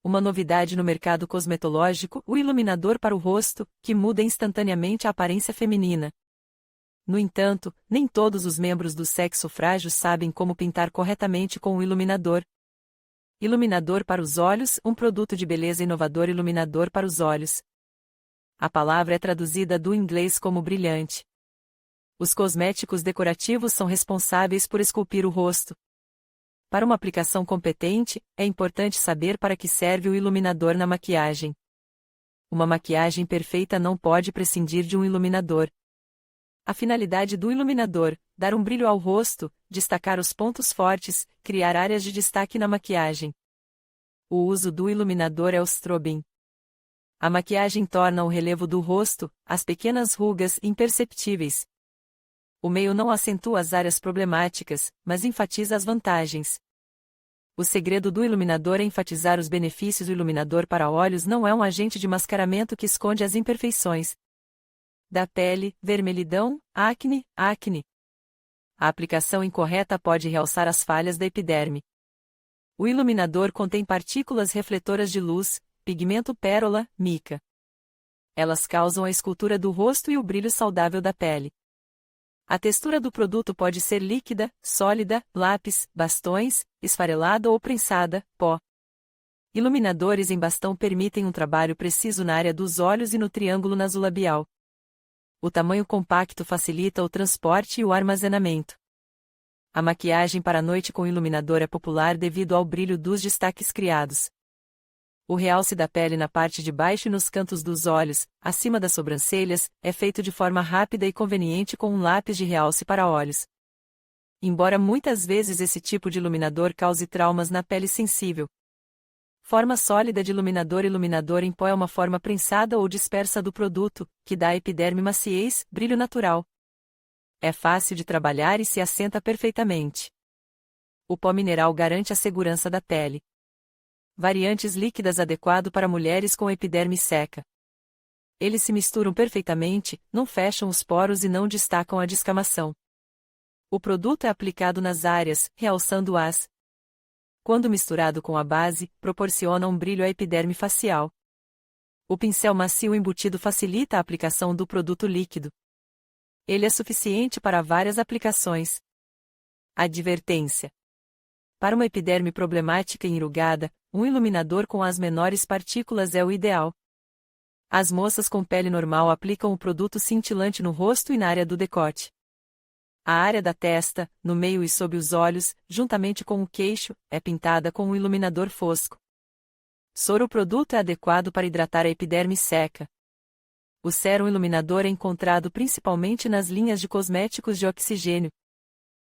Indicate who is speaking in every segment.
Speaker 1: Uma novidade no mercado cosmetológico, o iluminador para o rosto, que muda instantaneamente a aparência feminina. No entanto, nem todos os membros do sexo frágil sabem como pintar corretamente com o iluminador. Iluminador para os olhos, um produto de beleza inovador iluminador para os olhos. A palavra é traduzida do inglês como brilhante. Os cosméticos decorativos são responsáveis por esculpir o rosto. Para uma aplicação competente, é importante saber para que serve o iluminador na maquiagem. Uma maquiagem perfeita não pode prescindir de um iluminador. A finalidade do iluminador: dar um brilho ao rosto, destacar os pontos fortes, criar áreas de destaque na maquiagem. O uso do iluminador é o strobing. A maquiagem torna o relevo do rosto, as pequenas rugas, imperceptíveis. O meio não acentua as áreas problemáticas, mas enfatiza as vantagens. O segredo do iluminador é enfatizar os benefícios. O iluminador para olhos não é um agente de mascaramento que esconde as imperfeições da pele, vermelhidão, acne. A aplicação incorreta pode realçar as falhas da epiderme. O iluminador contém partículas refletoras de luz, pigmento pérola, mica. Elas causam a escultura do rosto e o brilho saudável da pele. A textura do produto pode ser líquida, sólida, lápis, bastões, esfarelada ou prensada, pó. Iluminadores em bastão permitem um trabalho preciso na área dos olhos e no triângulo nasolabial. O tamanho compacto facilita o transporte e o armazenamento. A maquiagem para a noite com iluminador é popular devido ao brilho dos destaques criados. O realce da pele na parte de baixo e nos cantos dos olhos, acima das sobrancelhas, é feito de forma rápida e conveniente com um lápis de realce para olhos. Embora muitas vezes esse tipo de iluminador cause traumas na pele sensível. Forma sólida de iluminador: iluminador em pó é uma forma prensada ou dispersa do produto, que dá à epiderme maciez, brilho natural. É fácil de trabalhar e se assenta perfeitamente. O pó mineral garante a segurança da pele. Variantes líquidas adequado para mulheres com epiderme seca. Eles se misturam perfeitamente, não fecham os poros e não destacam a descamação. O produto é aplicado nas áreas, realçando-as. Quando misturado com a base, proporciona um brilho à epiderme facial. O pincel macio embutido facilita a aplicação do produto líquido. Ele é suficiente para várias aplicações. Advertência: para uma epiderme problemática e enrugada, um iluminador com as menores partículas é o ideal. As moças com pele normal aplicam o produto cintilante no rosto e na área do decote. A área da testa, no meio e sob os olhos, juntamente com o queixo, é pintada com um iluminador fosco. O produto é adequado para hidratar a epiderme seca. O sérum iluminador é encontrado principalmente nas linhas de cosméticos de oxigênio.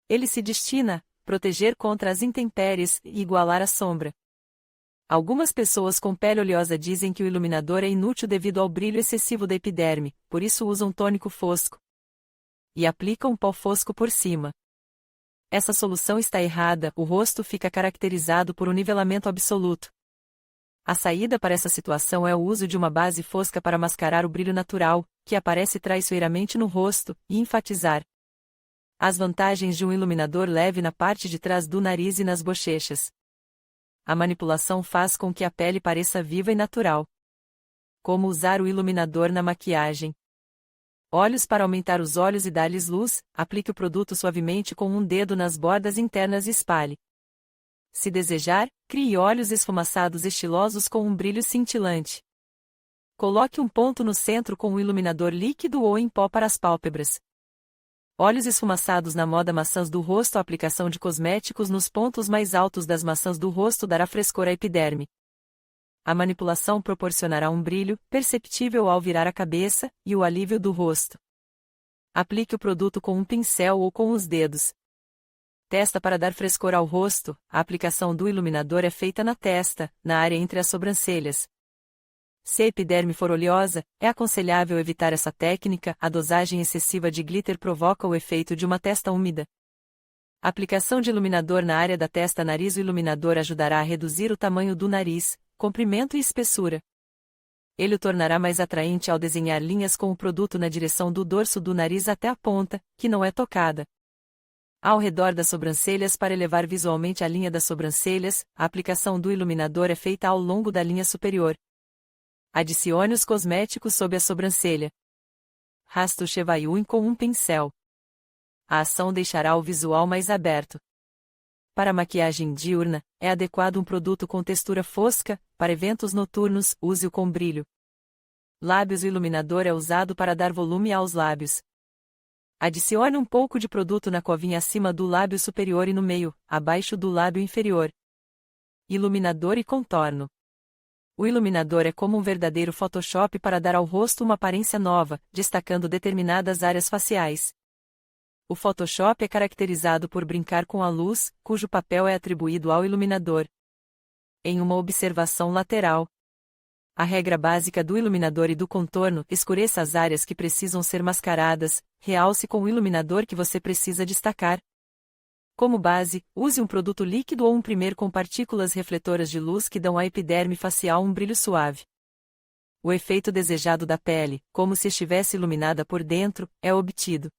Speaker 1: Ele se destina a proteger contra as intempéries e igualar a sombra. Algumas pessoas com pele oleosa dizem que o iluminador é inútil devido ao brilho excessivo da epiderme, por isso usam tônico fosco. E aplicam pó fosco por cima. Essa solução está errada, o rosto fica caracterizado por um nivelamento absoluto. A saída para essa situação é o uso de uma base fosca para mascarar o brilho natural, que aparece traiçoeiramente no rosto, e enfatizar as vantagens de um iluminador leve na parte de trás do nariz e nas bochechas. A manipulação faz com que a pele pareça viva e natural. Como usar o iluminador na maquiagem? Olhos: para aumentar os olhos e dar-lhes luz, aplique o produto suavemente com um dedo nas bordas internas e espalhe. Se desejar, crie olhos esfumaçados estilosos com um brilho cintilante. Coloque um ponto no centro com um iluminador líquido ou em pó para as pálpebras. Olhos esfumaçados na moda: maçãs do rosto. A aplicação de cosméticos nos pontos mais altos das maçãs do rosto dará frescor à epiderme. A manipulação proporcionará um brilho perceptível ao virar a cabeça e o alívio do rosto. Aplique o produto com um pincel ou com os dedos. Testa: para dar frescor ao rosto, a aplicação do iluminador é feita na testa, na área entre as sobrancelhas. Se a epiderme for oleosa, é aconselhável evitar essa técnica. A dosagem excessiva de glitter provoca o efeito de uma testa úmida. Aplicação de iluminador na área da testa. Nariz: o iluminador ajudará a reduzir o tamanho do nariz, comprimento e espessura. Ele o tornará mais atraente ao desenhar linhas com o produto na direção do dorso do nariz até a ponta, que não é tocada. Ao redor das sobrancelhas para elevar visualmente a linha das sobrancelhas, a aplicação do iluminador é feita ao longo da linha superior. Adicione os cosméticos sob a sobrancelha. Rasto Chevayun com um pincel. A ação deixará o visual mais aberto. Para maquiagem diurna, é adequado um produto com textura fosca. Para eventos noturnos, use-o com brilho. Lábios. O iluminador é usado para dar volume aos lábios. Adicione um pouco de produto na covinha acima do lábio superior e no meio, abaixo do lábio inferior. Iluminador e contorno. O iluminador é como um verdadeiro Photoshop para dar ao rosto uma aparência nova, destacando determinadas áreas faciais. O Photoshop é caracterizado por brincar com a luz, cujo papel é atribuído ao iluminador. Em uma observação lateral. A regra básica do iluminador e do contorno: escureça as áreas que precisam ser mascaradas, realce com o iluminador que você precisa destacar. Como base, use um produto líquido ou um primer com partículas refletoras de luz que dão à epiderme facial um brilho suave. O efeito desejado da pele, como se estivesse iluminada por dentro, é obtido.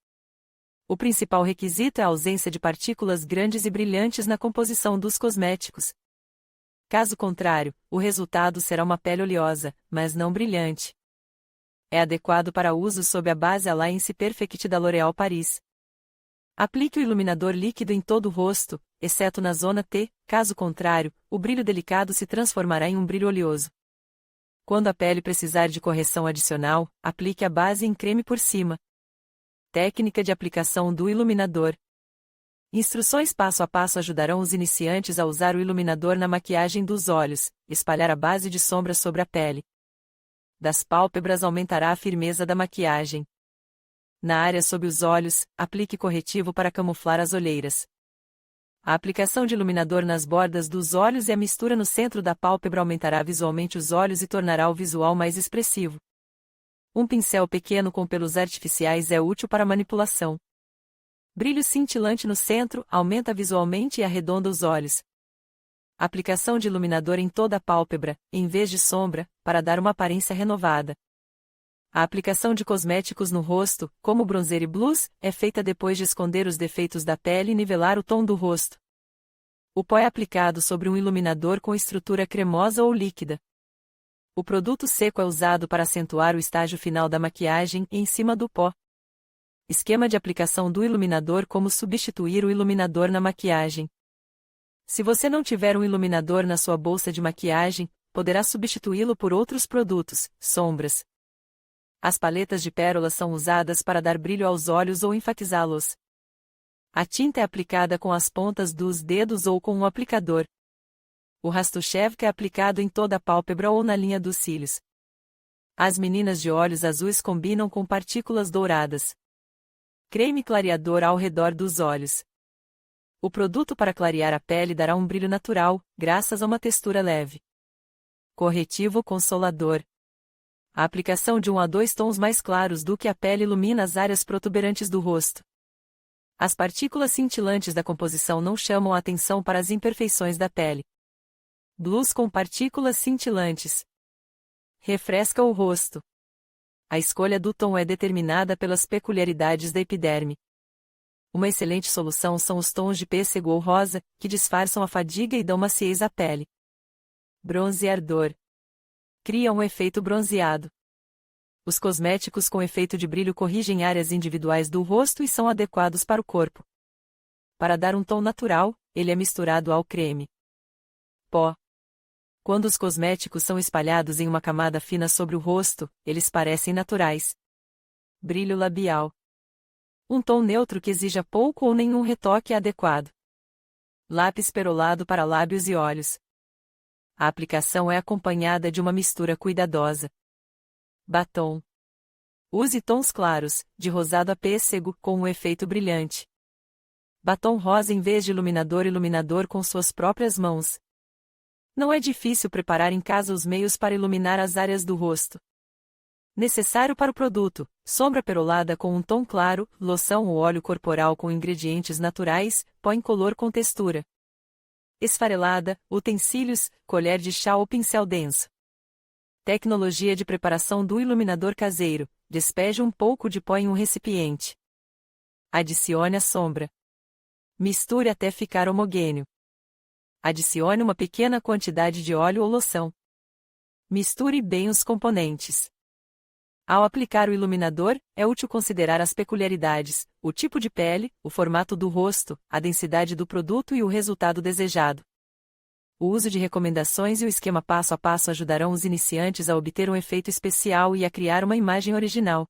Speaker 1: O principal requisito é a ausência de partículas grandes e brilhantes na composição dos cosméticos. Caso contrário, o resultado será uma pele oleosa, mas não brilhante. É adequado para uso sob a base Alliance Perfect da L'Oréal Paris. Aplique o iluminador líquido em todo o rosto, exceto na zona T, caso contrário, o brilho delicado se transformará em um brilho oleoso. Quando a pele precisar de correção adicional, aplique a base em creme por cima. Técnica de aplicação do iluminador. Instruções passo a passo ajudarão os iniciantes a usar o iluminador na maquiagem dos olhos. Espalhar a base de sombra sobre a pele das pálpebras aumentará a firmeza da maquiagem. Na área sob os olhos, aplique corretivo para camuflar as olheiras. A aplicação de iluminador nas bordas dos olhos e a mistura no centro da pálpebra aumentará visualmente os olhos e tornará o visual mais expressivo. Um pincel pequeno com pelos artificiais é útil para manipulação. Brilho cintilante no centro, aumenta visualmente e arredonda os olhos. Aplicação de iluminador em toda a pálpebra, em vez de sombra, para dar uma aparência renovada. A aplicação de cosméticos no rosto, como bronzer e blush, é feita depois de esconder os defeitos da pele e nivelar o tom do rosto. O pó é aplicado sobre um iluminador com estrutura cremosa ou líquida. O produto seco é usado para acentuar o estágio final da maquiagem em cima do pó. Esquema de aplicação do iluminador: como substituir o iluminador na maquiagem. Se você não tiver um iluminador na sua bolsa de maquiagem, poderá substituí-lo por outros produtos, sombras. As paletas de pérolas são usadas para dar brilho aos olhos ou enfatizá-los. A tinta é aplicada com as pontas dos dedos ou com um aplicador. O Rastoshelf é aplicado em toda a pálpebra ou na linha dos cílios. As meninas de olhos azuis combinam com partículas douradas. Creme clareador ao redor dos olhos. O produto para clarear a pele dará um brilho natural, graças a uma textura leve. Corretivo consolador. A aplicação de 1 a 2 tons mais claros do que a pele ilumina as áreas protuberantes do rosto. As partículas cintilantes da composição não chamam a atenção para as imperfeições da pele. Blush com partículas cintilantes. Refresca o rosto. A escolha do tom é determinada pelas peculiaridades da epiderme. Uma excelente solução são os tons de pêssego ou rosa, que disfarçam a fadiga e dão maciez à pele. Bronzeador. Cria um efeito bronzeado. Os cosméticos com efeito de brilho corrigem áreas individuais do rosto e são adequados para o corpo. Para dar um tom natural, ele é misturado ao creme. Pó. Quando os cosméticos são espalhados em uma camada fina sobre o rosto, eles parecem naturais. Brilho labial. Um tom neutro que exija pouco ou nenhum retoque é adequado. Lápis perolado para lábios e olhos. A aplicação é acompanhada de uma mistura cuidadosa. Batom. Use tons claros, de rosado a pêssego, com um efeito brilhante. Batom rosa em vez de iluminador com suas próprias mãos. Não é difícil preparar em casa os meios para iluminar as áreas do rosto. Necessário para o produto: sombra perolada com um tom claro, loção ou óleo corporal com ingredientes naturais, pó incolor com textura. Esfarelada, utensílios, colher de chá ou pincel denso. Tecnologia de preparação do iluminador caseiro: despeje um pouco de pó em um recipiente. Adicione a sombra. Misture até ficar homogêneo. Adicione uma pequena quantidade de óleo ou loção. Misture bem os componentes. Ao aplicar o iluminador, é útil considerar as peculiaridades, o tipo de pele, o formato do rosto, a densidade do produto e o resultado desejado. O uso de recomendações e o esquema passo a passo ajudarão os iniciantes a obter um efeito especial e a criar uma imagem original.